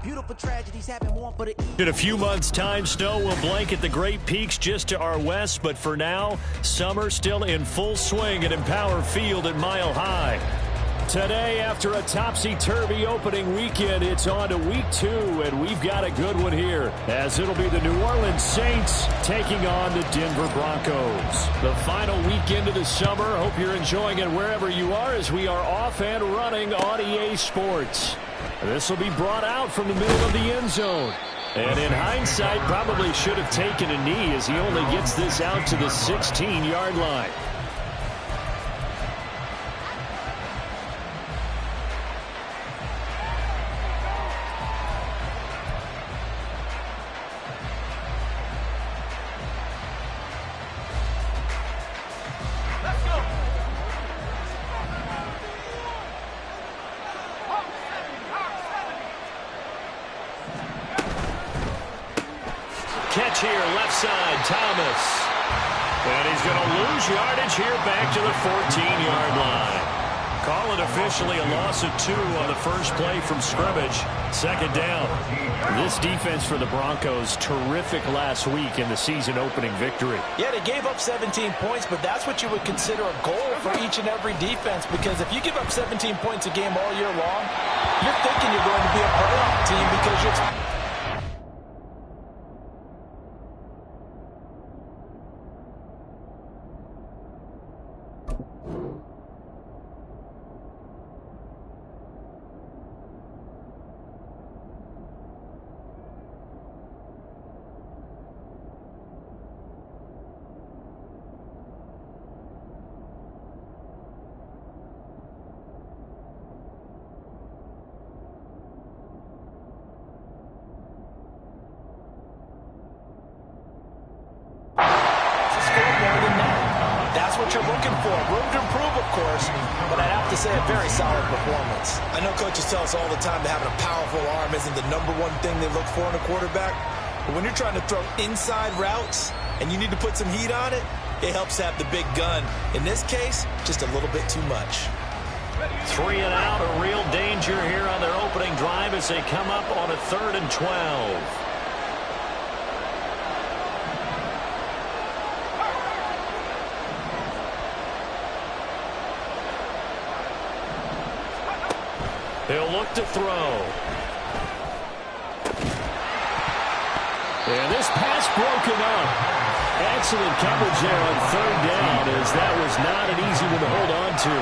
Beautiful tragedies happen more for the In a few months' time, snow will blanket the Great Peaks just to our west, but for now, summer still in full swing at Empower Field at Mile High. Today, after a topsy-turvy opening weekend, it's on to week 2, and we've got a good one here, as it'll be the New Orleans Saints taking on the Denver Broncos. The final weekend of the summer. Hope you're enjoying it wherever you are, as we are off and running on EA Sports. This will be brought out from the middle of the end zone. And in hindsight, probably should have taken a knee, as he only gets this out to the 16-yard line. Catch here, left side, Thomas. And he's going to lose yardage here back to the 14-yard line. Call it officially a loss of 2 on the first play from scrimmage. Second down. This defense for the Broncos, terrific last week in the season-opening victory. Yeah, they gave up 17 points, but that's what you would consider a goal for each and every defense, because if you give up 17 points a game all year long, you're thinking you're going to be a playoff team because you're... what you're looking for. Room to improve, of course, but I'd have to say a very solid performance. I know coaches tell us all the time that having a powerful arm isn't the #1 thing they look for in a quarterback, but when you're trying to throw inside routes and you need to put some heat on it, it helps have the big gun. In this case, just a little bit too much. 3 and out, a real danger here on their opening drive as they come up on a 3rd and 12. He'll look to throw. And this pass broken up. Excellent coverage there on 3rd down, as that was not an easy one to hold on to.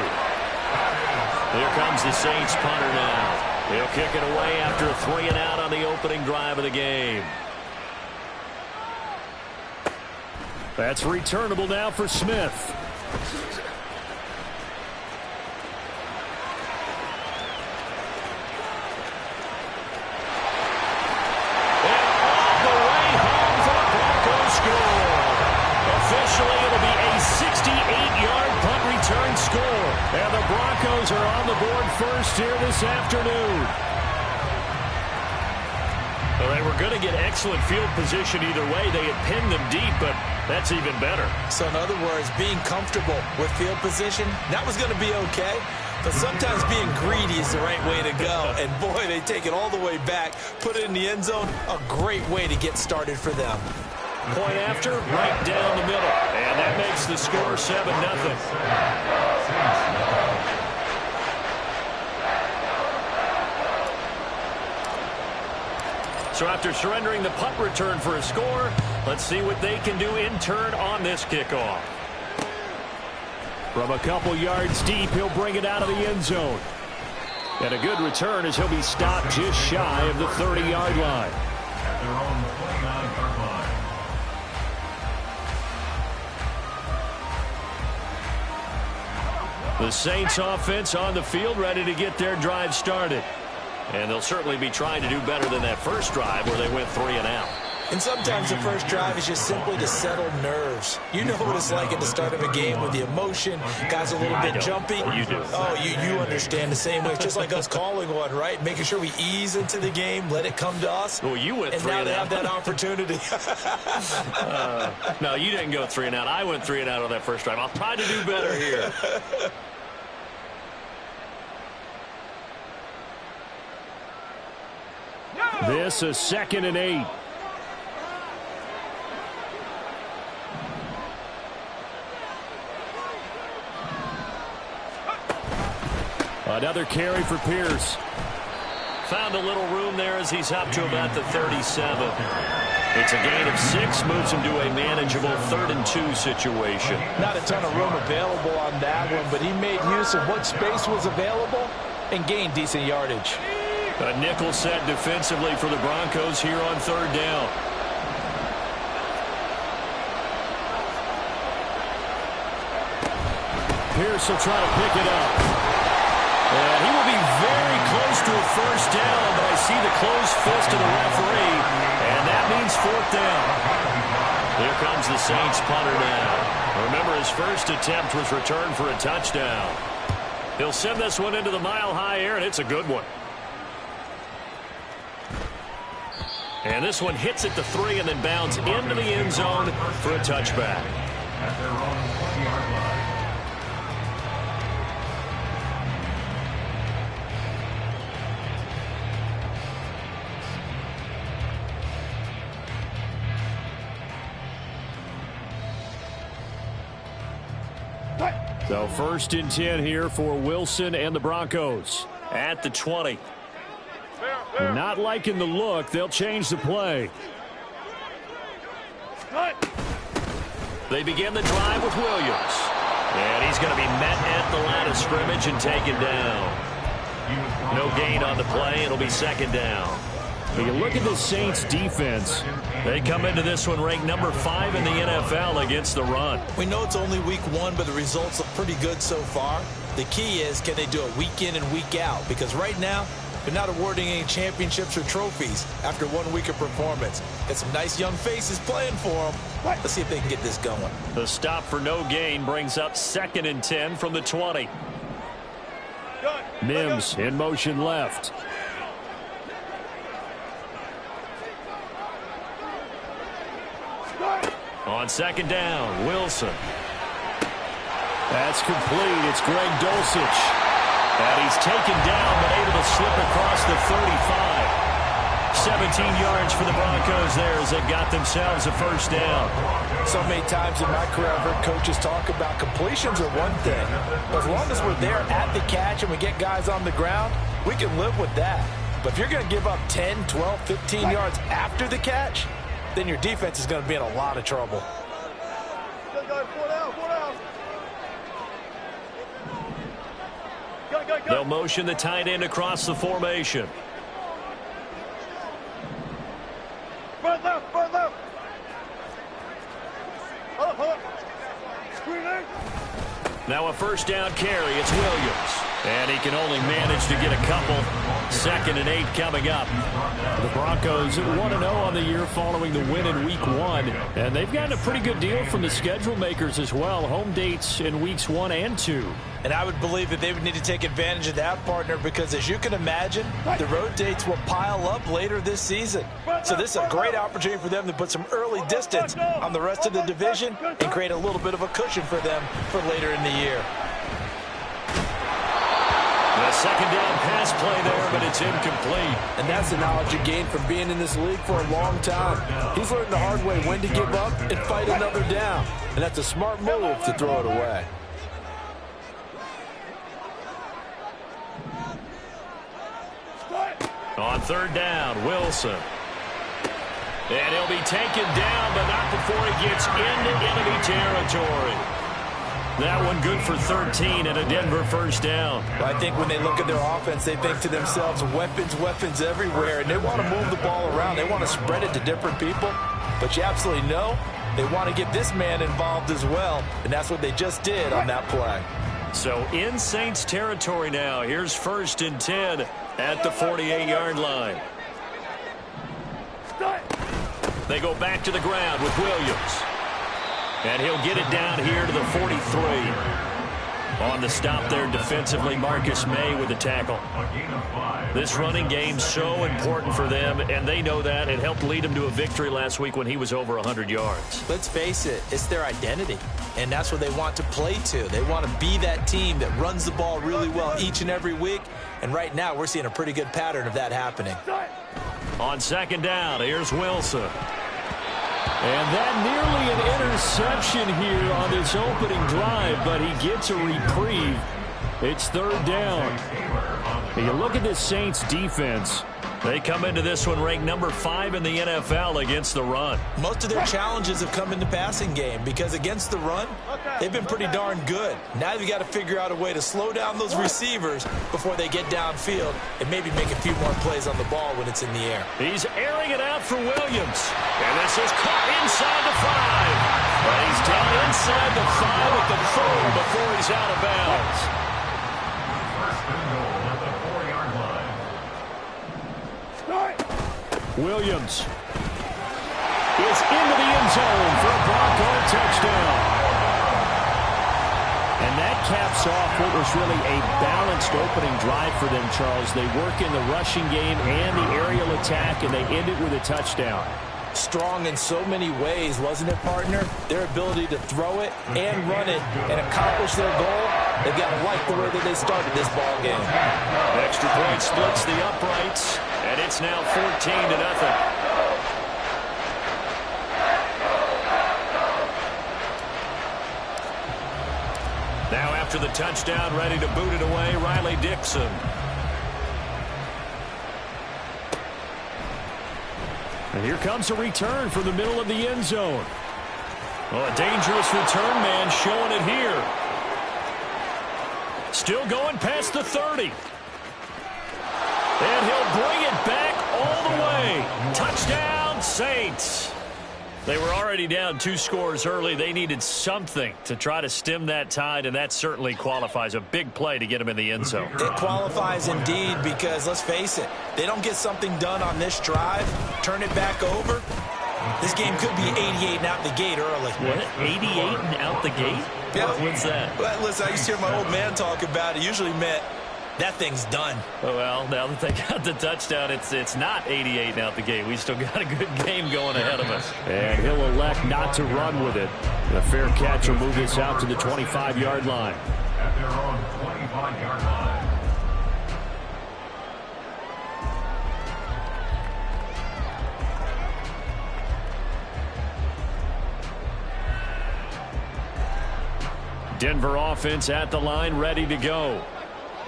Here comes the Saints punter now. He'll kick it away after a 3 and out on the opening drive of the game. That's returnable now for Smith. Officially, it'll be a 68-yard punt return score. And the Broncos are on the board first here this afternoon. Well, they were going to get excellent field position either way. They had pinned them deep, but that's even better. So in other words, being comfortable with field position, that was going to be okay. But sometimes being greedy is the right way to go. And boy, they take it all the way back, put it in the end zone. A great way to get started for them. Point after, right down the middle. And that makes the score 7-0. So after surrendering the punt return for a score, let's see what they can do in turn on this kickoff. From a couple yards deep, he'll bring it out of the end zone. And a good return as he'll be stopped just shy of the 30-yard line. At their own 29-yard line. The Saints offense on the field, ready to get their drive started. And they'll certainly be trying to do better than that first drive where they went 3 and out. And sometimes the first drive is just simply to settle nerves. You know what it's like at the start of a game with the emotion. Guys a little bit jumpy. Well, you do. Oh, you understand the same way. It's just like us calling one, right? Making sure we ease into the game, let it come to us. Well, you went 3 and out. And now out. they have that opportunity. No, you didn't go 3 and out. I went 3 and out on that first drive. I'll try to do better here. This is 2nd and 8. Another carry for Pierce. Found a little room there as he's up to about the 37. It's a gain of 6, moves him to a manageable 3rd and 2 situation. Not a ton of room available on that one, but he made use of what space was available and gained decent yardage. A nickel set defensively for the Broncos here on 3rd down. Pierce will try to pick it up. And he will be very close to a 1st down, but I see the closed fist of the referee, and that means 4th down. Here comes the Saints punter now. Remember, his first attempt was returned for a touchdown. He'll send this one into the mile-high air, and it's a good one. And this one hits at the 3 and then bounds into the end zone for a touchback. At their own 20-yard line. So 1st and 10 here for Wilson and the Broncos at the 20. Not liking the look. They'll change the play. They begin the drive with Williams. And he's going to be met at the line of scrimmage and taken down. No gain on the play. It'll be 2nd down. When you look at the Saints defense, they come into this one ranked number 5 in the NFL against the run. We know it's only week 1, but the results look pretty good so far. The key is, can they do it week in and week out? Because right now, they're not awarding any championships or trophies after 1 week of performance. Got some nice young faces playing for them. Let's see if they can get this going. The stop for no gain brings up 2nd and 10 from the 20. Mims in motion left. On 2nd down, Wilson. That's complete. It's Greg Dulcich. And he's taken down but able to slip across the 35. 17 yards for the Broncos there as they got themselves a 1st down. So many times in my career, I've heard coaches talk about completions are one thing. But as long as we're there at the catch and we get guys on the ground, we can live with that. But if you're going to give up 10, 12, 15 yards after the catch, then your defense is going to be in a lot of trouble. They'll motion the tight end across the formation. Now a 1st down carry. It's Williams. And he can only manage to get a couple. 2nd and 8 coming up. The Broncos 1-0 on the year following the win in week 1. And they've gotten a pretty good deal from the schedule makers as well. Home dates in weeks 1 and 2. And I would believe that they would need to take advantage of that, partner, because as you can imagine, the road dates will pile up later this season. So this is a great opportunity for them to put some early distance on the rest of the division and create a little bit of a cushion for them for later in the year. The 2nd down pass play there, but it's incomplete. And that's the knowledge you gain from being in this league for a long time. He's learned the hard way when to give up and fight another down. And that's a smart move to throw it away. On 3rd down, Wilson. And he'll be taken down, but not before he gets into enemy territory. That one good for 13 and a Denver 1st down. Well, I think when they look at their offense, they think to themselves, weapons everywhere, and they want to move the ball around. They want to spread it to different people. But you absolutely know they want to get this man involved as well, and that's what they just did on that play. So in Saints territory now. Here's 1st and 10 at the 48-yard line. They go back to the ground with Williams. And he'll get it down here to the 43. On the stop there defensively, Marcus May with the tackle. This running game's so important for them, and they know that. It helped lead them to a victory last week when he was over 100 yards. Let's face it, it's their identity, and that's what they want to play to. They want to be that team that runs the ball really well each and every week, and right now we're seeing a pretty good pattern of that happening. On second down, here's Wilson. And that nearly an interception here on this opening drive, but he gets a reprieve. It's third down. And you look at this Saints defense. They come into this one ranked number 5 in the NFL against the run. Most of their challenges have come in the passing game because against the run, they've been pretty darn good. Now they've got to figure out a way to slow down those receivers before they get downfield and maybe make a few more plays on the ball when it's in the air. He's airing it out for Williams. And this is caught inside the 5. But he's down inside the 5 at the 4 before he's out of bounds. First and goal at the 4-yard line. Williams is into the end zone for a Bronco touchdown. And that caps off what was really a balanced opening drive for them, Charles. They work in the rushing game and the aerial attack, and they end it with a touchdown. Strong in so many ways, wasn't it, partner? Their ability to throw it and run it and accomplish their goal, they've got to like the way that they started this ball game. Extra point splits the uprights, and it's now 14-0. Now after the touchdown, ready to boot it away, Riley Dixon. And here comes a return from the middle of the end zone. Oh, a dangerous return man showing it here. Still going past the 30. And he'll bring it back all the way. Touchdown, Saints. They were already down 2 scores early. They needed something to try to stem that tide, and that certainly qualifies. A big play to get them in the end zone. It qualifies indeed because, let's face it, they don't get something done on this drive, turn it back over, this game could be 88 and out the gate early. What? 88 and out the gate? Yeah. What's that? Well, listen, I used to hear my old man talk about it. It usually meant that thing's done. Well, now that they got the touchdown, it's not 88 and out the gate. We still got a good game going ahead of us. And he'll elect not to run with it. A fair catch will move this out to the 25-yard line. At their own 25-yard line. Denver offense at the line, ready to go.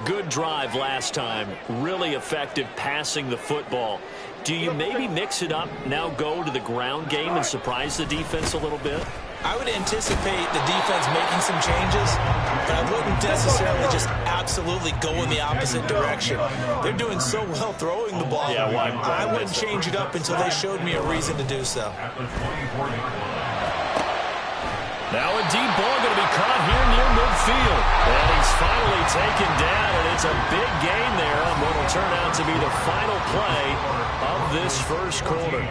Good drive last time. Really effective passing the football. Do you maybe mix it up, now go to the ground game and surprise the defense a little bit? I would anticipate the defense making some changes, but I wouldn't necessarily just absolutely go in the opposite direction. They're doing so well throwing the ball. Yeah, why I wouldn't change it up until they showed me a reason to do so. At the 24-yard line. Now a deep ball going to be caught here near midfield. And he's finally taken down, and it's a big gain there on what will turn out to be the final play of this first quarter.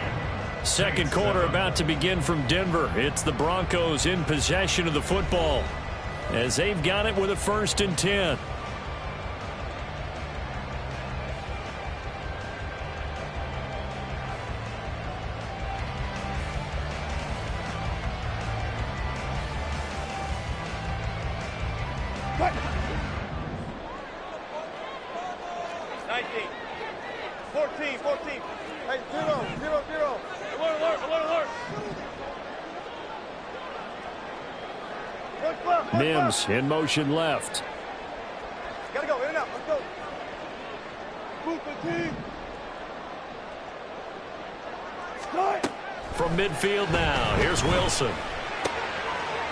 Second quarter about to begin from Denver. It's the Broncos in possession of the football as they've got it with a 1st and 10. Mims in motion left. Gotta go, in and out, let's go. Move the team. Start. From midfield now, here's Wilson.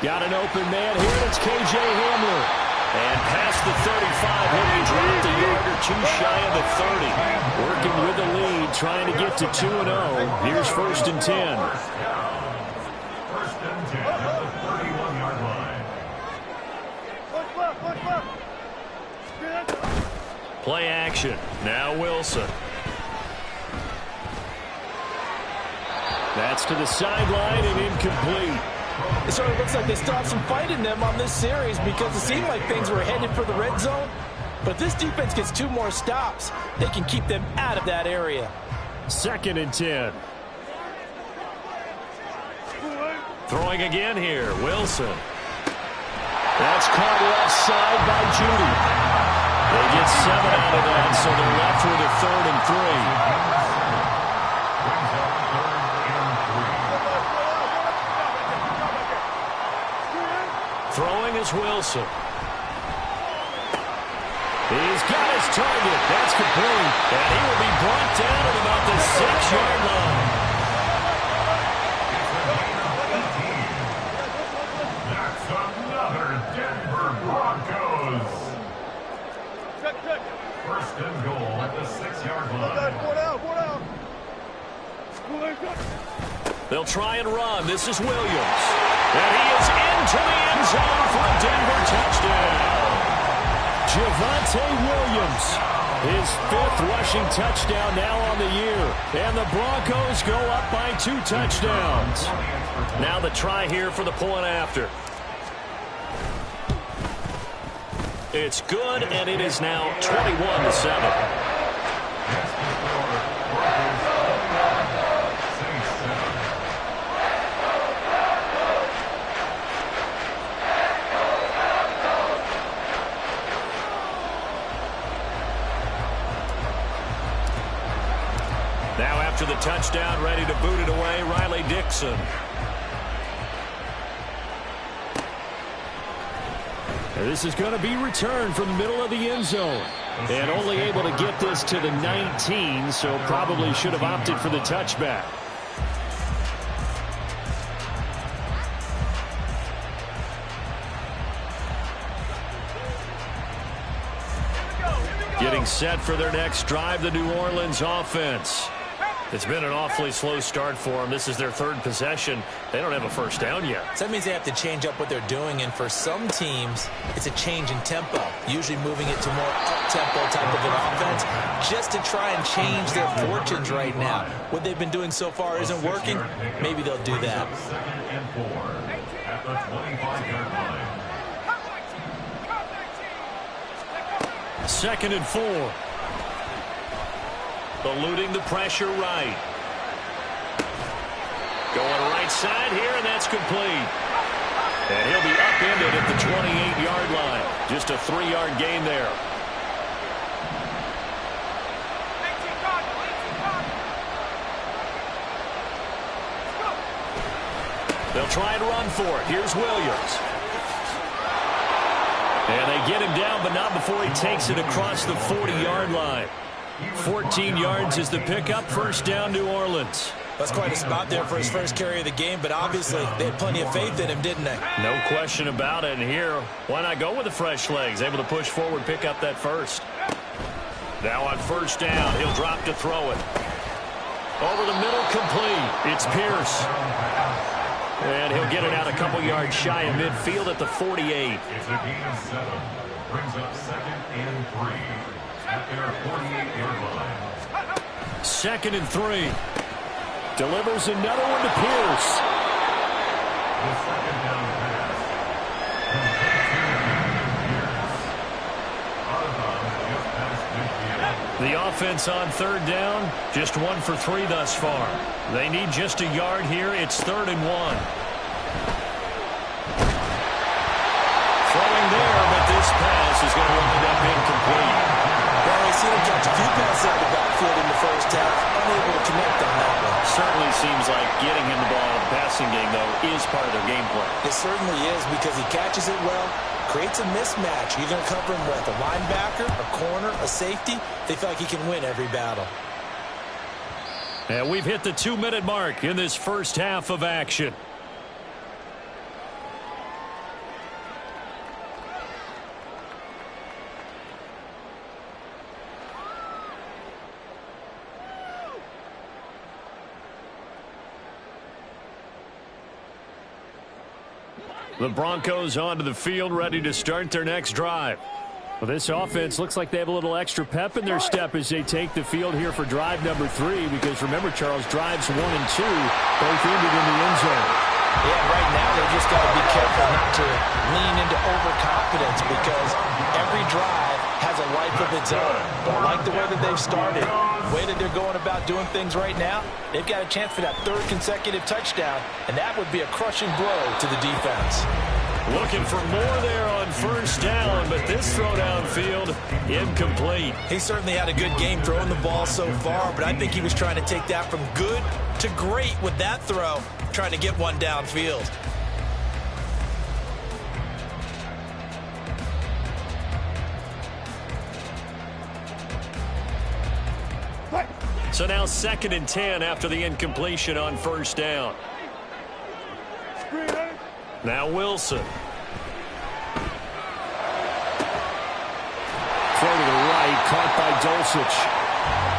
Got an open man here, and it's K.J. Hamler. And past the 35, when he dropped a yard or two shy of the 30. Working with the lead, trying to get to 2-0. Here's 1st and 10. First and 10 at the 31-yard line. Play action. Now Wilson. That's to the sideline and incomplete. It sort of looks like they still have some fight in them on this series because it seemed like things were headed for the red zone. But if this defense gets 2 more stops, they can keep them out of that area. 2nd and 10. Throwing again here, Wilson. That's caught left side by Judy. They get 7 out of that, so they're left with a 3rd and 3. Here's Wilson. He's got his target. That's complete. And he will be brought down at about the 6-yard line. That's another Denver Broncos. First and goal at the 6-yard line. They'll try and run. This is Williams. And he is into the end zone for a Denver touchdown. Javonte Williams, his 5th rushing touchdown now on the year. And the Broncos go up by 2 touchdowns. Now the try here for the point after. It's good, and it is now 21-7. Now after the touchdown, ready to boot it away, Riley Dixon. This is going to be returned from the middle of the end zone. And only able to get this to the 19, so probably should have opted for the touchback. Getting set for their next drive, the New Orleans offense. It's been an awfully slow start for them. This is their 3rd possession. They don't have a first down yet. So that means they have to change up what they're doing, and for some teams, it's a change in tempo, usually moving it to more up-tempo type of an offense, just to try and change their fortunes right now. What they've been doing so far isn't working. Maybe they'll do that. 2nd and 4 at the 25-yard line. 2nd and 4. Eluding the pressure right. Going right side here, and that's complete. And he'll be upended at the 28-yard line. Just a 3-yard gain there. They'll try and run for it. Here's Williams. And they get him down, but not before he takes it across the 40-yard line. 14 yards is the pickup. First down, New Orleans. That's quite a spot there for his first carry of the game, but obviously they had plenty of faith in him, didn't they? No question about it. And here, why not go with the fresh legs? Able to push forward, pick up that first. Now on first down, he'll drop to throw it. Over the middle, complete. It's Pierce. And he'll get it out a couple yards shy of midfield at the 48. It's a gain of 7. Brings up 2nd and 3 at their 48-yard line. 2nd and 3. Delivers another one to Pierce. The 2nd down pass. Out of bounds just past midfield. The offense on 3rd down, just 1 for 3 thus far. They need just a yard here. It's 3rd and 1. Throwing there, but this pass is going to wind up incomplete. Well, we've seen him catch a few passes out of the backfield in the first half. Unable to connect on that one. Certainly seems like getting him the ball in the passing game, though, is part of their game plan. It certainly is, because he catches it well, creates a mismatch. You're going to cover him with a linebacker, a corner, a safety. They feel like he can win every battle. And we've hit the 2-minute mark in this first half of action. The Broncos onto the field, ready to start their next drive. Well, this offense looks like they have a little extra pep in their step as they take the field here for drive number 3, because remember, Charles, drives 1 and 2 both ended in the end zone. Yeah, right now they just got to be careful not to lean into overconfidence, because every drive has a life of its own. But I like the way that they've started, the way that they're going about doing things right now. They've got a chance for that 3rd consecutive touchdown, and that would be a crushing blow to the defense. Looking for more there on first down, but this throw downfield, incomplete. He certainly had a good game throwing the ball so far, but I think he was trying to take that from good to great with that throw, trying to get one downfield. So now 2nd and 10 after the incompletion on first down. Now Wilson. Throw to the right, caught by Dulcich.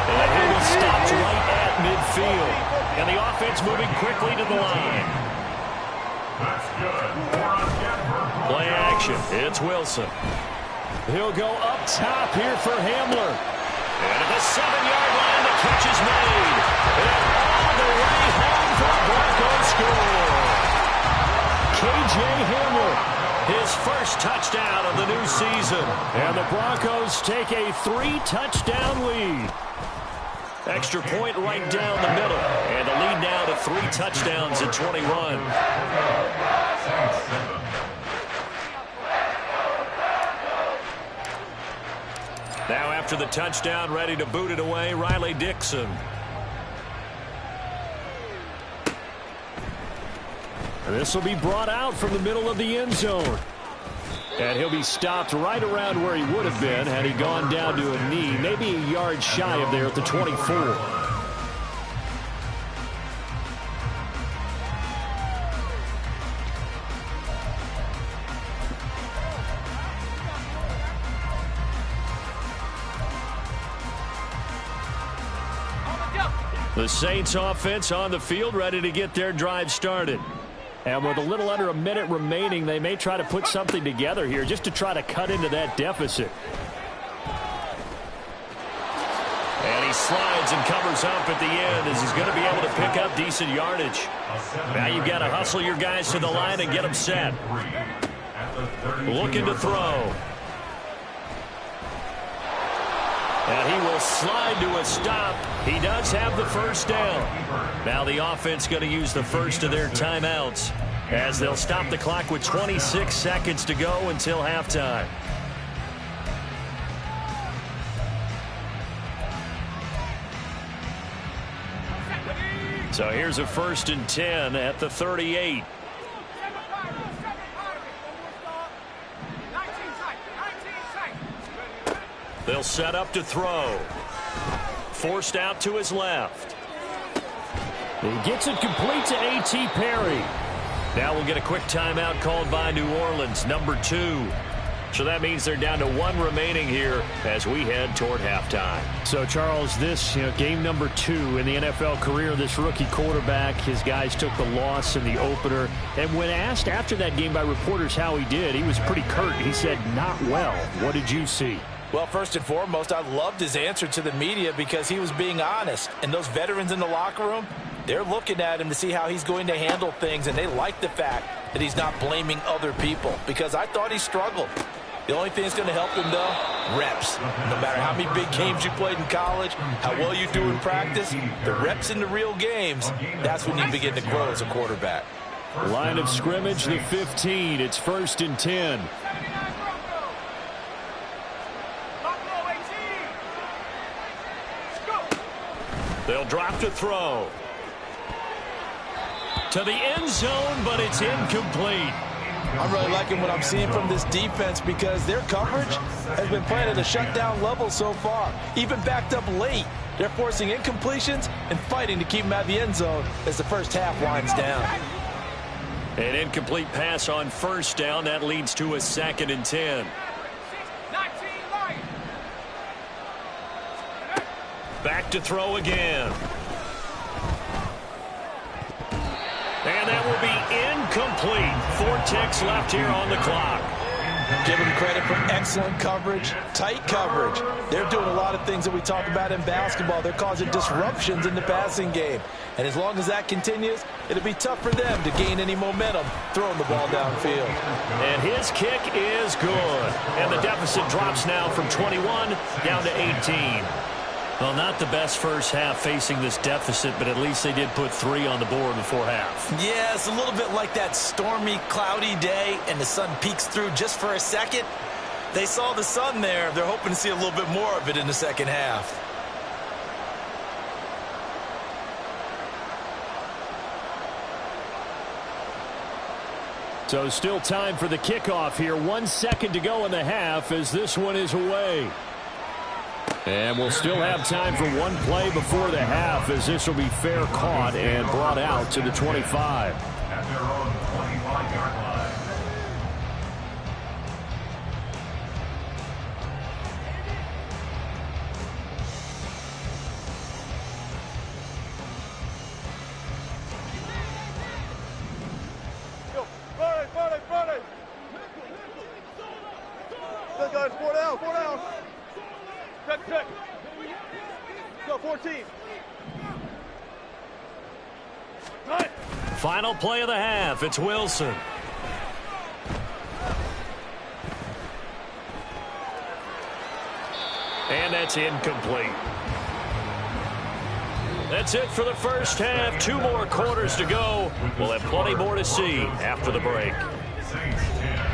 And he was stopped right at midfield. And the offense moving quickly to the line. That's good. Play action. It's Wilson. He'll go up top here for Hamler. And at the 7-yard line, the catch is made. And all the way home for a Broncos score. K.J. Hamler, his first touchdown of the new season. And the Broncos take a 3-touchdown lead. Extra point right down the middle. And the lead now to 3 touchdowns at 21. Now after the touchdown, ready to boot it away, Riley Dixon. And this will be brought out from the middle of the end zone. And he'll be stopped right around where he would have been had he gone down to a knee, maybe a yard shy of there at the 24. The Saints offense on the field, ready to get their drive started. And with a little under a minute remaining, they may try to put something together here just to try to cut into that deficit. And he slides and covers up at the end as he's going to be able to pick up decent yardage. Now you've got to hustle your guys to the line and get them set. Looking to throw. And he will slide to a stop. He does have the first down. Now the offense going to use the first of their timeouts as they'll stop the clock with 26 seconds to go until halftime. So here's a 1st and 10 at the 38. They'll set up to throw. Forced out to his left. He gets it complete to A.T. Perry. Now we'll get a quick timeout called by New Orleans, number 2. So that means they're down to 1 remaining here as we head toward halftime. So, Charles, this game number 2 in the NFL career, this rookie quarterback, his guys took the loss in the opener. And when asked after that game by reporters how he did, he was pretty curt. He said, not well. What did you see? Well, first and foremost, I loved his answer to the media because he was being honest. And those veterans in the locker room, they're looking at him to see how he's going to handle things, and they like the fact that he's not blaming other people because I thought he struggled. The only thing that's going to help him, though, reps. No matter how many big games you played in college, how well you do in practice, the reps in the real games, that's when you begin to grow as a quarterback. Line of scrimmage, the 15. It's 1st and 10. They'll drop to throw. To the end zone, but it's incomplete. I'm really liking what I'm seeing from this defense because their coverage has been playing at a shutdown level so far. Even backed up late, they're forcing incompletions and fighting to keep them out of the end zone as the first half winds down. An incomplete pass on first down. That leads to a 2nd and 10. Back to throw again. And that will be incomplete. 4 ticks left here on the clock. Give them credit for excellent coverage, tight coverage. They're doing a lot of things that we talk about in basketball. They're causing disruptions in the passing game. And as long as that continues, it'll be tough for them to gain any momentum throwing the ball downfield. And his kick is good. And the deficit drops now from 21 down to 18. Well, not the best first half facing this deficit, but at least they did put 3 on the board before half. Yeah, it's a little bit like that stormy, cloudy day, and the sun peeks through just for a second. They saw the sun there. They're hoping to see a little bit more of it in the second half. So still time for the kickoff here. 1 second to go in the half as this one is away. And we'll still have time for one play before the half, as this will be fair caught and brought out to the 25. At their own 25-yard line. Go. Friday. Good guys, 4 down. Check. Go, 14. Right. Final play of the half. It's Wilson. And that's incomplete. That's it for the first half. 2 more quarters to go. We'll have plenty more to see after the break. Saints 10.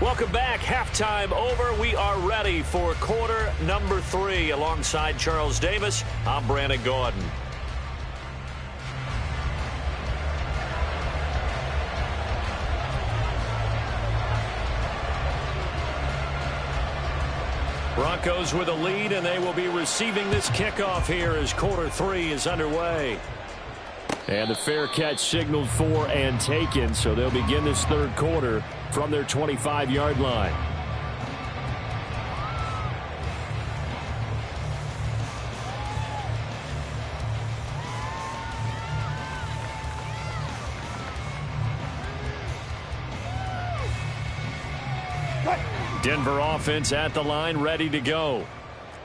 Welcome back. Halftime over. We are ready for quarter number 3. Alongside Charles Davis, I'm Brandon Gaudin. Broncos with a lead, and they will be receiving this kickoff here as quarter 3 is underway. And the fair catch signaled for and taken, so they'll begin this third quarter from their 25-yard line. Denver offense at the line, ready to go.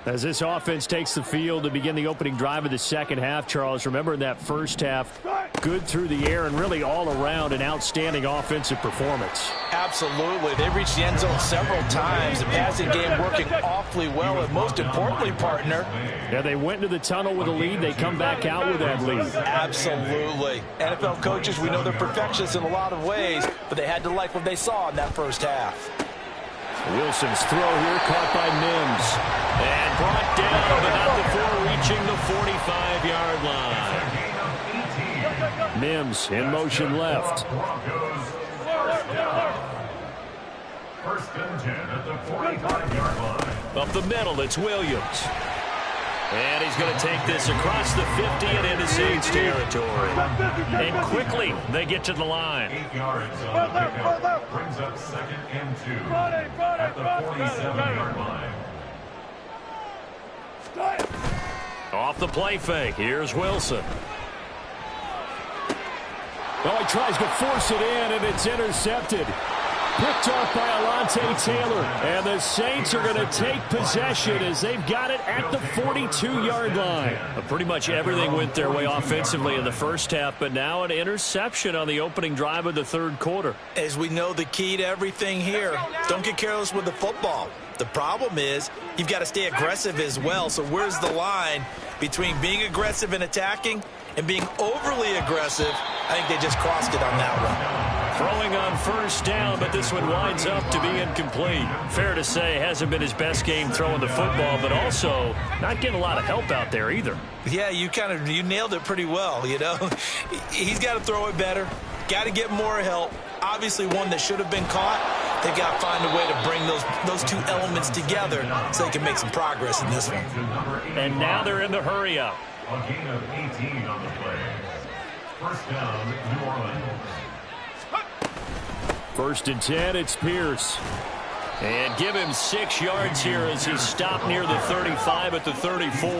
As this offense takes the field to begin the opening drive of the second half, Charles, remember in that first half, good through the air and really all around an outstanding offensive performance. Absolutely. They reached the end zone several times. The passing game working awfully well, and most importantly, partner. Yeah, they went into the tunnel with a lead. They come back out with that lead. Absolutely. NFL coaches, we know they're perfectionists in a lot of ways, but they had to like what they saw in that first half. Wilson's throw here caught by Mims. And brought down, but not before reaching the 45-yard line. Mims in motion left. First and 10 at the 45-yard line. Up the middle, it's Williams. And he's going to take this across the 50 and into Saints territory. And quickly, they get to the line. 8 yards on the pickup. Brings up second and 2 at the 47-yard line. Off the play fake, here's Wilson. Well, he tries to force it in, and it's intercepted. Picked off by Alontae Taylor. And the Saints are going to take possession as they've got it at the 42-yard line. Pretty much everything went their way offensively in the first half, but now an interception on the opening drive of the third quarter. As we know, the key to everything here, don't get careless with the football. The problem is you've got to stay aggressive as well. So where's the line between being aggressive and attacking and being overly aggressive? I think they just crossed it on that one. Throwing on first down, but this one winds up to be incomplete. Fair to say, hasn't been his best game throwing the football, but also not getting a lot of help out there either. Yeah, you nailed it pretty well, you know. He's got to throw it better. Got to get more help. Obviously one that should have been caught. They've got to find a way to bring those two elements together so they can make some progress in this one. And now they're in the hurry up. A gain of 18 on the play. First down, New Orleans. First and 10, it's Pierce. And give him 6 yards here as he stopped near the 35 at the 34.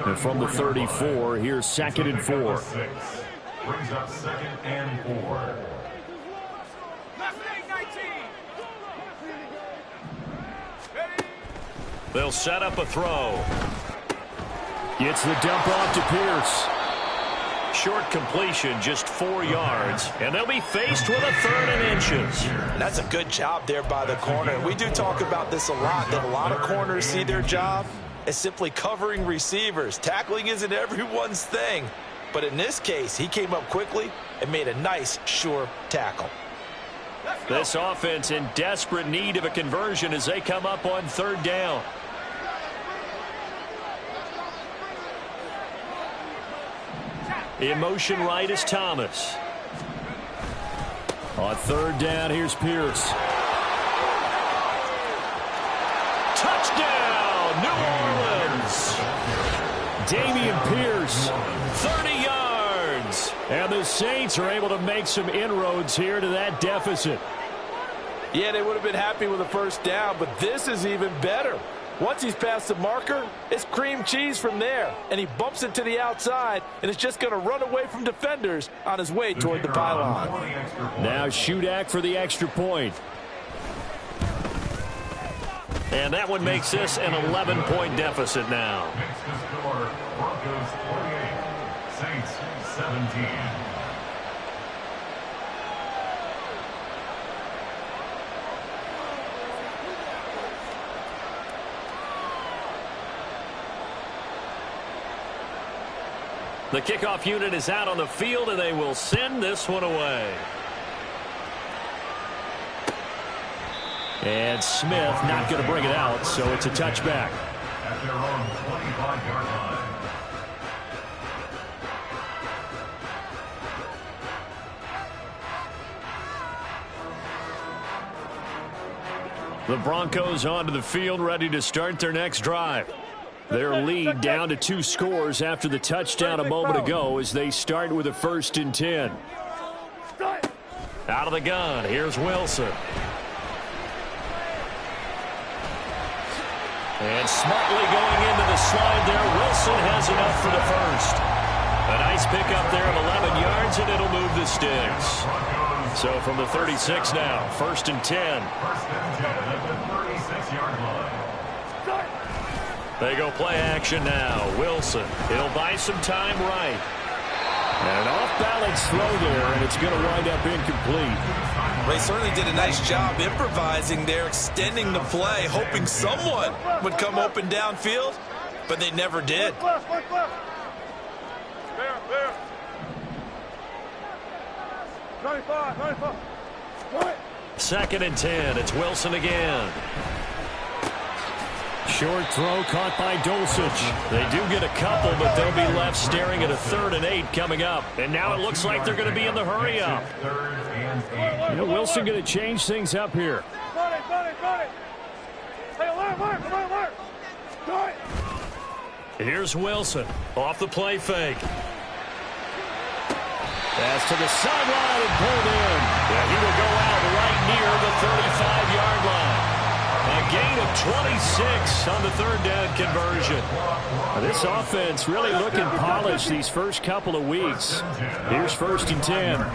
And from the 34, here's second and 4. Brings up second and 4. They'll set up a throw. Gets the dump off to Pierce. Short completion, just 4 yards. And they'll be faced with a 3rd and inches. That's a good job there by the corner. We do talk about this a lot, that a lot of corners see their job as simply covering receivers. Tackling isn't everyone's thing. But in this case, he came up quickly and made a nice, sure tackle. This offense in desperate need of a conversion as they come up on 3rd down. In motion right is Thomas. On 3rd down, here's Pierce. Touchdown, New Orleans! Dameon Pierce, 30 yards. And the Saints are able to make some inroads here to that deficit. Yeah, they would have been happy with a 1st down, but this is even better. Once he's past the marker, it's cream cheese from there. And he bumps it to the outside, and it's just going to run away from defenders on his way toward the pylon. Now Shudak for the extra point. And that one makes this an 11-point deficit now. Makes the score Broncos 28, Saints 17. The kickoff unit is out on the field, and they will send this one away. And Smith not going to bring it out, so it's a touchback. At their own 25-yard line. The Broncos onto the field, ready to start their next drive. Their lead down to 2 scores after the touchdown a moment ago as they start with a 1st and 10. Out of the gun, here's Wilson. And smartly going into the slide there, Wilson has enough for the 1st. A nice pickup there of 11 yards, and it'll move the sticks. So from the 36 now, 1st and 10. 1st and 10 at the 36-yard line. They go play action now. Wilson, he'll buy some time right. And an off-balance throw there, and it's going to wind up incomplete. They certainly did a nice job improvising there, extending the play, hoping someone would come open downfield, but they never did. There. 95. 2nd and 10. It's Wilson again. Short throw caught by Dulcich. They do get a couple, but they'll be left staring at a 3rd and 8 coming up. And now it looks like they're going to be in the hurry up. 3rd and 8. You know, Wilson going to change things up here. Got it. Hey, alert. Got it. Here's Wilson off the play fake. Pass to the sideline and pulled in. Yeah, he will go out right near the 35-yard line. A gain of 26 on the 3rd down conversion. This offense really looking polished these first couple of weeks. Here's 1st and 10. A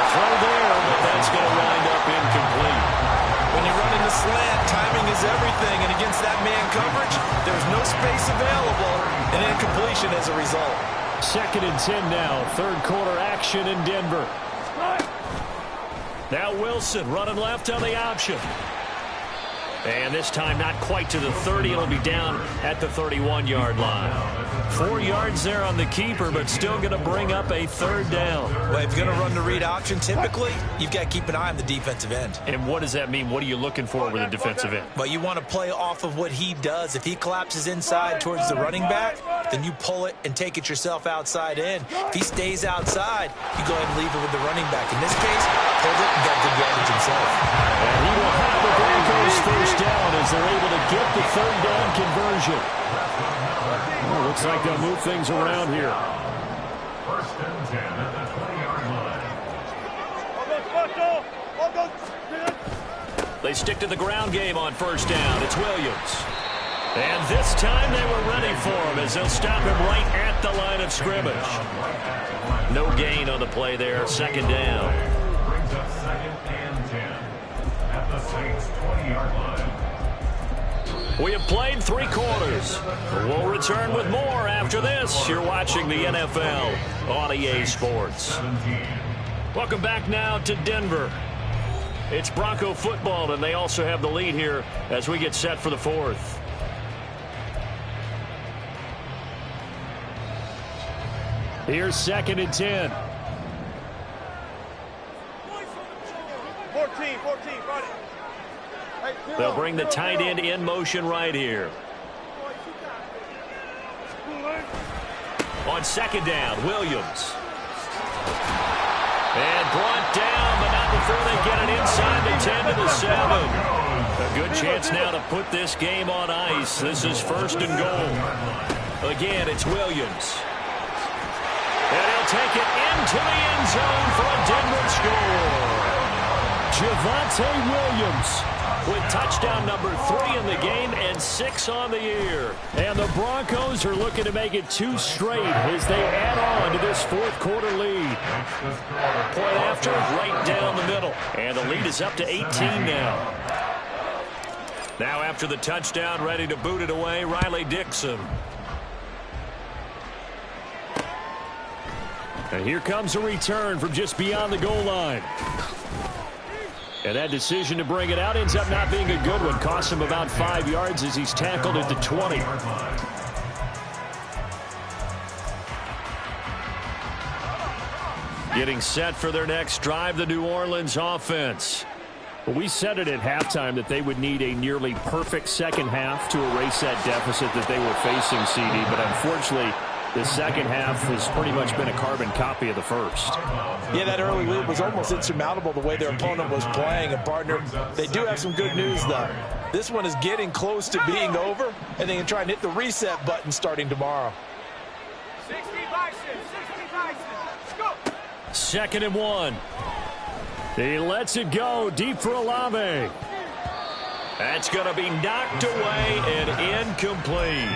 throw there, but that's going to wind up incomplete. When you run in the slant, timing is everything, and against that man coverage, there's no space available, and incompletion as a result. 2nd and 10 now, 3rd quarter action in Denver. Now Wilson running left on the option. And this time not quite to the 30. It'll be down at the 31-yard line. 4 yards there on the keeper, but still going to bring up a 3rd down. Well, if you're going to run the read option, typically, you've got to keep an eye on the defensive end. And what does that mean? What are you looking for with a defensive end? Well, you want to play off of what he does. If he collapses inside towards the running back, then you pull it and take it yourself outside in. If he stays outside, you go ahead and leave it with the running back. In this case, pulled it and got good yardage himself. And he will have the Broncos 1st down as they're able to get the 3rd down conversion. Well, looks like they'll move things around here. 1st and 10 at the 20-yard line. They stick to the ground game on 1st down. It's Williams. And this time they were ready for him as they'll stop him right at the line of scrimmage. No gain on the play there. 2nd down. Brings up 2nd and 10 at the Saints 20-yard line. We have played 3 quarters. We'll return with more after this. You're watching the NFL on EA Sports. Welcome back now to Denver. It's Bronco football, and they also have the lead here as we get set for the 4th. Here's 2nd and 10. 14, run it. They'll bring the tight end in motion right here. On 2nd down, Williams. And brought down, but not before they get it inside the 10 to the 7. A good chance now to put this game on ice. This is 1st and goal. Again, it's Williams. And he'll take it into the end zone for a Denver score. Javonte Williams with touchdown number 3 in the game and 6 on the year. And the Broncos are looking to make it 2 straight as they add on to this 4th quarter lead. Point after, right down the middle. And the lead is up to 18 now. Now after the touchdown, ready to boot it away, Riley Dixon. And here comes a return from just beyond the goal line. And that decision to bring it out ends up not being a good one. Costs him about 5 yards as he's tackled at the 20. Getting set for their next drive, the New Orleans offense. We said it at halftime that they would need a nearly perfect second half to erase that deficit that they were facing, CD. But unfortunately, the second half has pretty much been a carbon copy of the first. Yeah, that early lead was almost insurmountable the way their opponent was playing. And, partner, they do have some good news, though. This one is getting close to being over, and they can try and hit the reset button starting tomorrow. 60 boxes. Let's go. 2nd and 1. He lets it go deep for Olave. That's going to be knocked away and incomplete.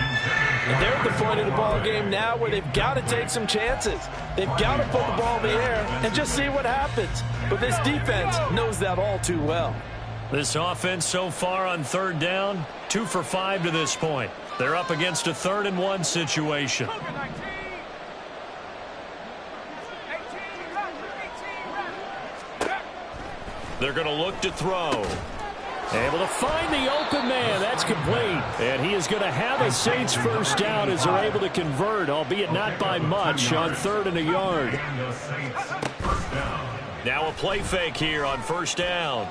And they're at the point of the ball game now where they've got to take some chances. They've got to put the ball in the air and just see what happens. But this defense knows that all too well. This offense so far on 3rd down, 2 for 5 to this point. They're up against a 3rd and 1 situation. They're going to look to throw. Able to find the open man. That's complete. And he is going to have a Saints first down as they're able to convert, albeit not by much, on 3rd and a yard. Now a play fake here on 1st down.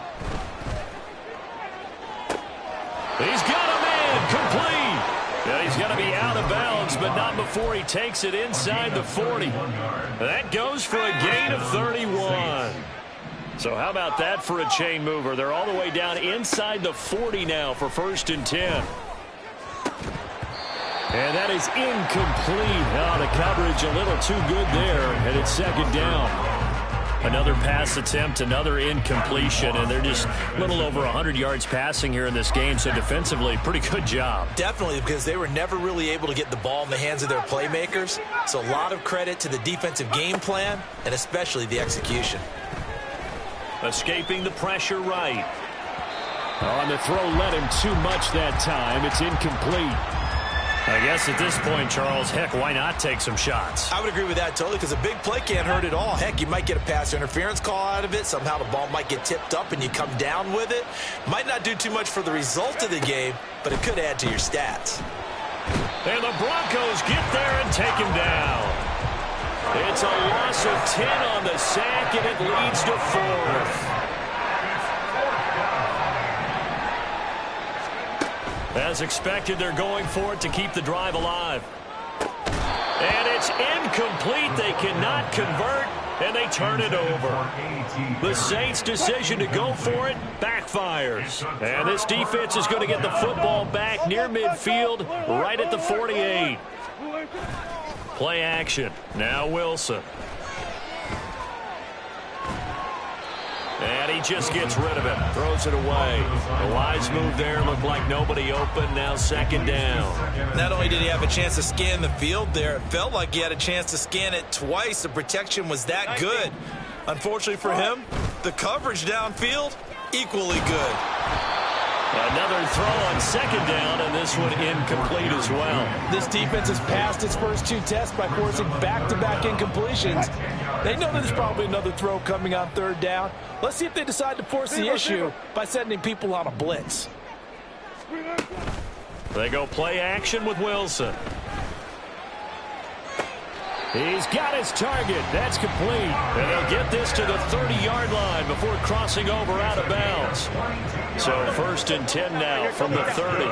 He's got a man complete. And he's going to be out of bounds, but not before he takes it inside the 40. That goes for a gain of 31. So how about that for a chain mover? They're all the way down inside the 40 now for 1st and 10. And that is incomplete. Oh, the coverage a little too good there, and it's 2nd down. Another pass attempt, another incompletion, and they're just a little over 100 yards passing here in this game, so defensively, pretty good job. Definitely, because they were never really able to get the ball in the hands of their playmakers. So a lot of credit to the defensive game plan, and especially the execution. Escaping the pressure right. On the throw, let him too much that time. It's incomplete. I guess at this point, Charles, heck, why not take some shots? I would agree with that totally, because a big play can't hurt at all. Heck, you might get a pass interference call out of it. Somehow the ball might get tipped up and you come down with it. Might not do too much for the result of the game, but it could add to your stats. And the Broncos get there and take him down. It's a loss of 10 on the sack, and it leads to 4th. As expected, they're going for it to keep the drive alive. And it's incomplete. They cannot convert, and they turn it over. The Saints' decision to go for it backfires. And this defense is going to get the football back near midfield, right at the 48. Play action. Now Wilson. And he just gets rid of it. Throws it away. A wise move there. Looked like nobody open. Now 2nd down. Not only did he have a chance to scan the field there, it felt like he had a chance to scan it twice. The protection was that good. Unfortunately for him, the coverage downfield, equally good. Another throw on second down, and this one incomplete as well. This defense has passed its first 2 tests by forcing back-to-back incompletions. They know there's probably another throw coming on third down. Let's see if they decide to force the issue by sending people on a blitz. They go play action with Wilson. He's got his target. That's complete. And they'll get this to the 30-yard line before crossing over out of bounds. So 1st and 10 now from the 30.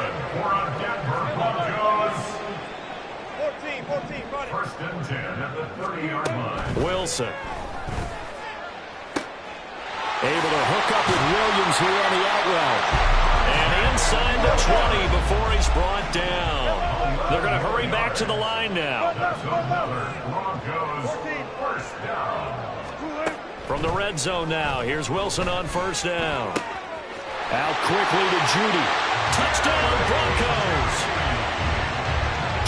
14, 14, 1st and 10 at the 30-yard line. Wilson. Able to hook up with Williams here on the out route. And inside the 20 before he's brought down. They're going to hurry back to the line now. From the red zone now, here's Wilson on 1st down. Out quickly to Jeudy. Touchdown, Broncos.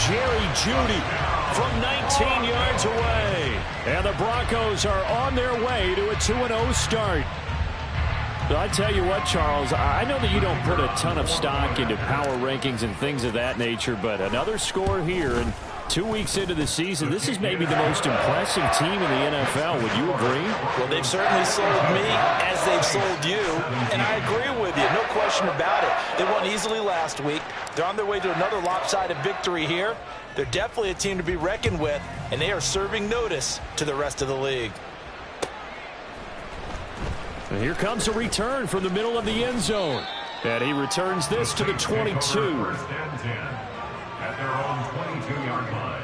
Jerry Jeudy from 19 yards away. And the Broncos are on their way to a 2-0 start. But I tell you what, Charles, I know that you don't put a ton of stock into power rankings and things of that nature, but another score here, and 2 weeks into the season, this is maybe the most impressive team in the NFL. Would you agree? Well, they've certainly sold me as they've sold you, and I agree with you, no question about it. They won easily last week. They're on their way to another lopsided victory here. They're definitely a team to be reckoned with, and they are serving notice to the rest of the league. And here comes a return from the middle of the end zone. And he returns this to the 22. 1st and 10 at their own 22-yard line.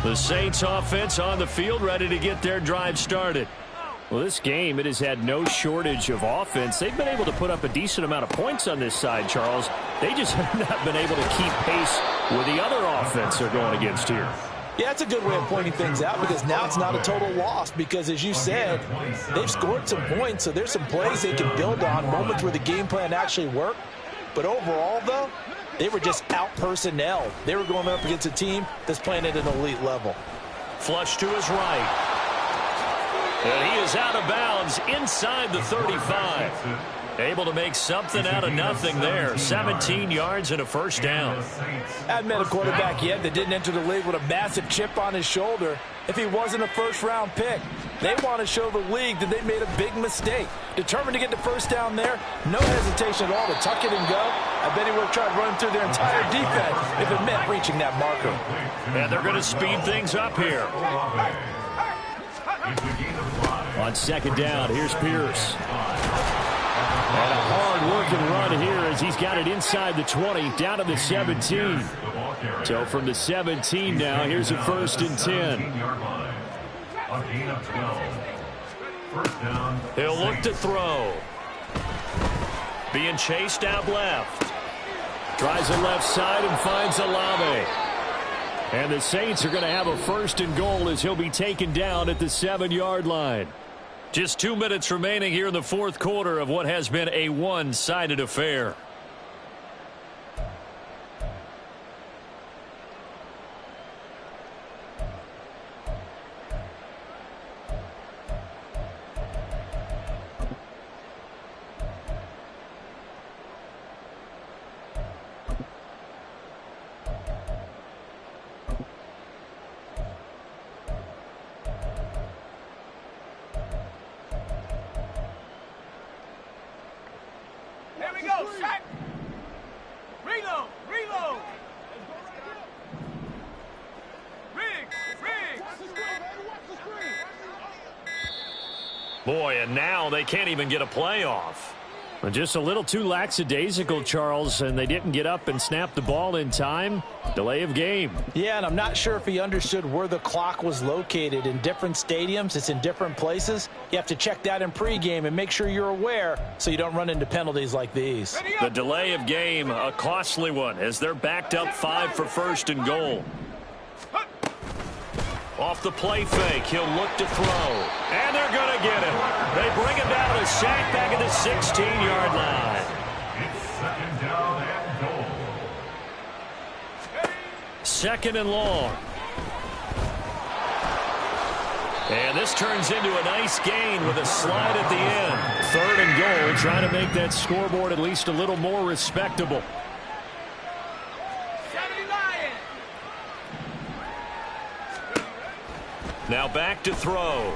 The Saints offense on the field, ready to get their drive started. Well, this game, it has had no shortage of offense. They've been able to put up a decent amount of points on this side, Charles. They just have not been able to keep pace with the other offense they're going against here. Yeah, that's a good way of pointing things out because now it's not a total loss because, as you said, they've scored some points, so there's some plays they can build on, moments where the game plan actually worked. But overall, though, they were just out-personnel. They were going up against a team that's playing at an elite level. Flush to his right. And he is out of bounds inside the 35. Able to make something out of nothing there. 17 yards and a 1st down. I haven't met a quarterback yet that didn't enter the league with a massive chip on his shoulder if he wasn't a first-round pick. They want to show the league that they made a big mistake. Determined to get the 1st down there, no hesitation at all to tuck it and go. I bet he would have tried running through their entire defense if it meant reaching that marker. And they're going to speed things up here. On 2nd down, here's Pierce. And a hard-working run here as he's got it inside the 20, down to the 17. So from the 17 now, here's a 1st and 10. He'll look to throw. Being chased out left. Tries the left side and finds Olave. And the Saints are going to have a 1st and goal as he'll be taken down at the 7-yard line. Just 2 minutes remaining here in the 4th quarter of what has been a one-sided affair. Boy, and now they can't even get a playoff. Just a little too lackadaisical, Charles, and they didn't get up and snap the ball in time. Delay of game. Yeah, and I'm not sure if he understood where the clock was located. In different stadiums, it's in different places. You have to check that in pregame and make sure you're aware so you don't run into penalties like these. The delay of game, a costly one, as they're backed up 5 for 1st and goal. Off the play fake, he'll look to throw. And they're going to get him. They bring him down to a sack back at the 16-yard line. It's 2nd down and goal. 2nd and long. And this turns into a nice gain with a slide at the end. 3rd and goal, trying to make that scoreboard at least a little more respectable. Now back to throw.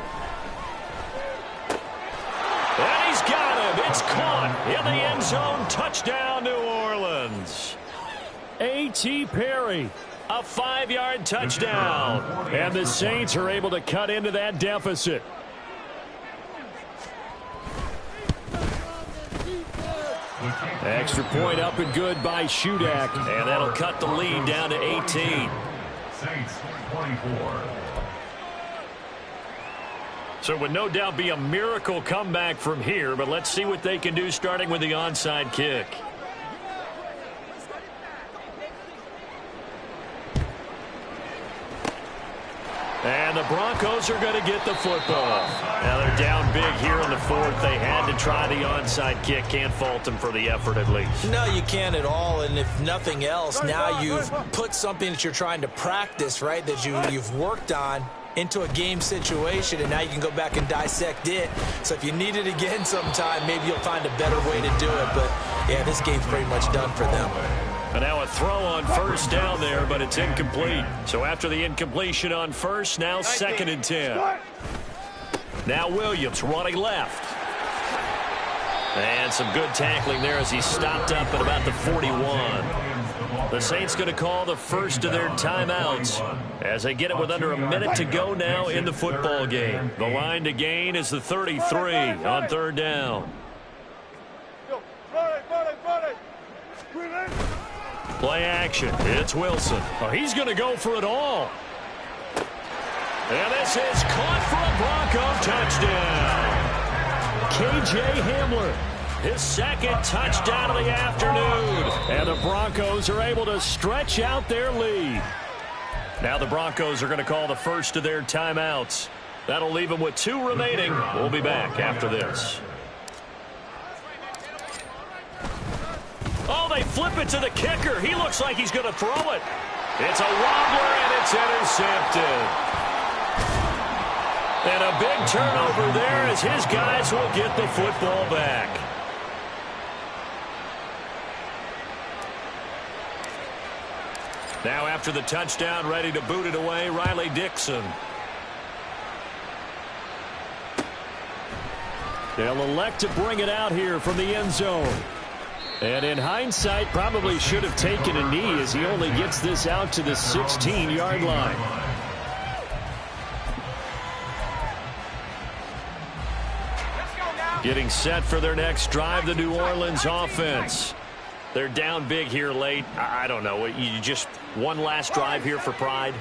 And he's got him. It's caught in the end zone. Touchdown, New Orleans. A.T. Perry. A 5-yard touchdown. And the Saints are able to cut into that deficit. Extra point up and good by Shudak. And that'll cut the lead down to 18. Saints 24. So it would no doubt be a miracle comeback from here, but let's see what they can do starting with the onside kick. And the Broncos are going to get the football. Now they're down big here in the 4th. They had to try the onside kick. Can't fault them for the effort at least. No, you can't at all. And if nothing else, now you've put something that you're trying to practice, right, that you've worked on into a game situation, and now you can go back and dissect it. So if you need it again sometime, maybe you'll find a better way to do it. But, yeah, this game's pretty much done for them. And now a throw on 1st down there, but it's incomplete. So after the incompletion on 1st, now 2nd and 10. Now Williams running left. And some good tackling there as he stopped up at about the 41. The Saints going to call the first of their timeouts as they get it with under a minute to go now in the football game. The line to gain is the 33 on 3rd down. Play action. It's Wilson. Oh, he's going to go for it all. And this is caught for a Bronco touchdown. K.J. Hamler, his 2nd touchdown of the afternoon. And the Broncos are able to stretch out their lead. Now the Broncos are going to call the first of their timeouts. That'll leave them with 2 remaining. We'll be back after this. Oh, they flip it to the kicker. He looks like he's going to throw it. It's a wobbler, and it's intercepted. And a big turnover there as his guys will get the football back. Now after the touchdown, ready to boot it away, Riley Dixon. They'll elect to bring it out here from the end zone. And in hindsight, probably should have taken a knee as he only gets this out to the 16-yard line. Getting set for their next drive, the New Orleans offense. They're down big here late. I don't know. You just one last drive here for pride?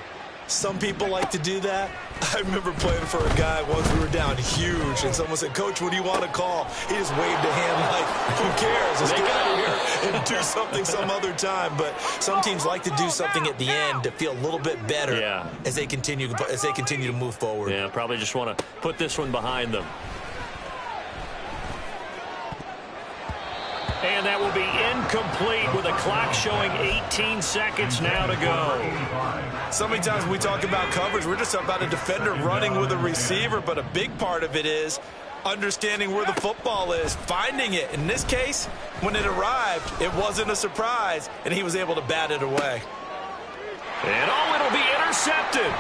Some people like to do that. I remember playing for a guy once. We were down huge, and someone said, "Coach, what do you want to call?" He just waved a hand like, "Who cares? Let's get out of here and do something some other time." But some teams like to do something at the end to feel a little bit better as they continue to move forward. Yeah, probably just want to put this one behind them. And that will be incomplete with a clock showing 18 seconds now to go. So many times when we talk about coverage, we're just about a defender running with a receiver, but a big part of it is understanding where the football is, finding it. In this case, when it arrived, it wasn't a surprise, and he was able to bat it away. And it'll be intercepted.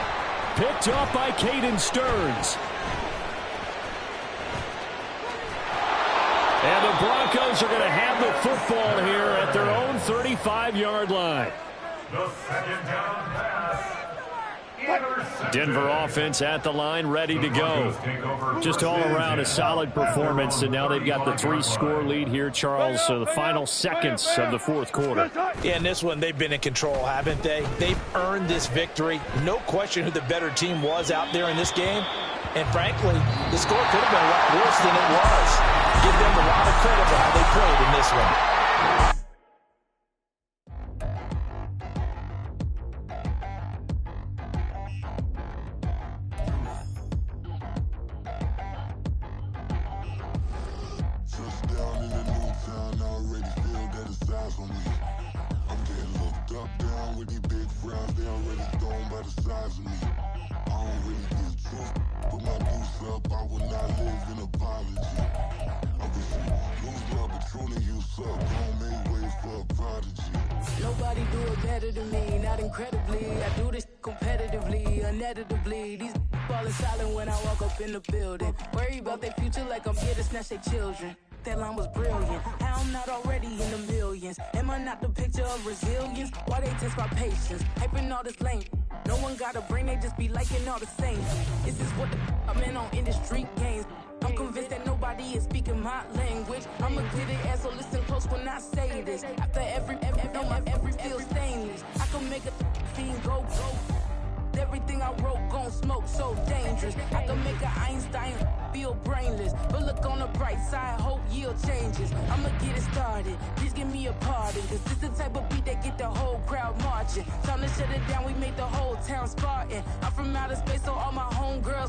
Picked off by Caden Stearns. And the Broncos are going to have the football here at their own 35-yard line. The 2nd down pass. Intercepted. Denver offense at the line, ready to go. Just all around a solid performance, and now they've got the 3-score lead here, Charles. So the final seconds of the 4th quarter. Yeah, in this one, they've been in control, haven't they? They've earned this victory. No question who the better team was out there in this game. And frankly, the score could have been a lot worse than it was. Give them a lot of credit for how they played in this one. Touchdown in the new town, I already feel that it's eyes on me. I'm getting looked up, down with these big frowns, they already thrown by the size of me. I don't really get drunk. Put my deuce up, I will not live in apology. I wish you lose love, but truly you suck. Don't make way for a prodigy. Nobody do it better than me, not incredibly. I do this competitively, uneditably. These falling silent when I walk up in the building. Worry about their future like I'm here to snatch their children. That line was brilliant. How I'm not already in the millions? Am I not the picture of resilience? Why they test my patience? Hyping all this lame. No one got a brain, they just be liking all the same. This is what the I'm in on industry games. I'm convinced that nobody is speaking my language. I'ma get it as so listen close when I say this. After every feel stainless. I can make a fiend go. Everything I wrote gon' smoke, so dangerous. I can make an Einstein feel brainless. But look on the bright side, hope yield changes. I'ma get it started, please give me a pardon. Cause this the type of beat that get the whole crowd marching. Time to shut it down, we made the whole town Spartan. I'm from outer space, so all my homegirls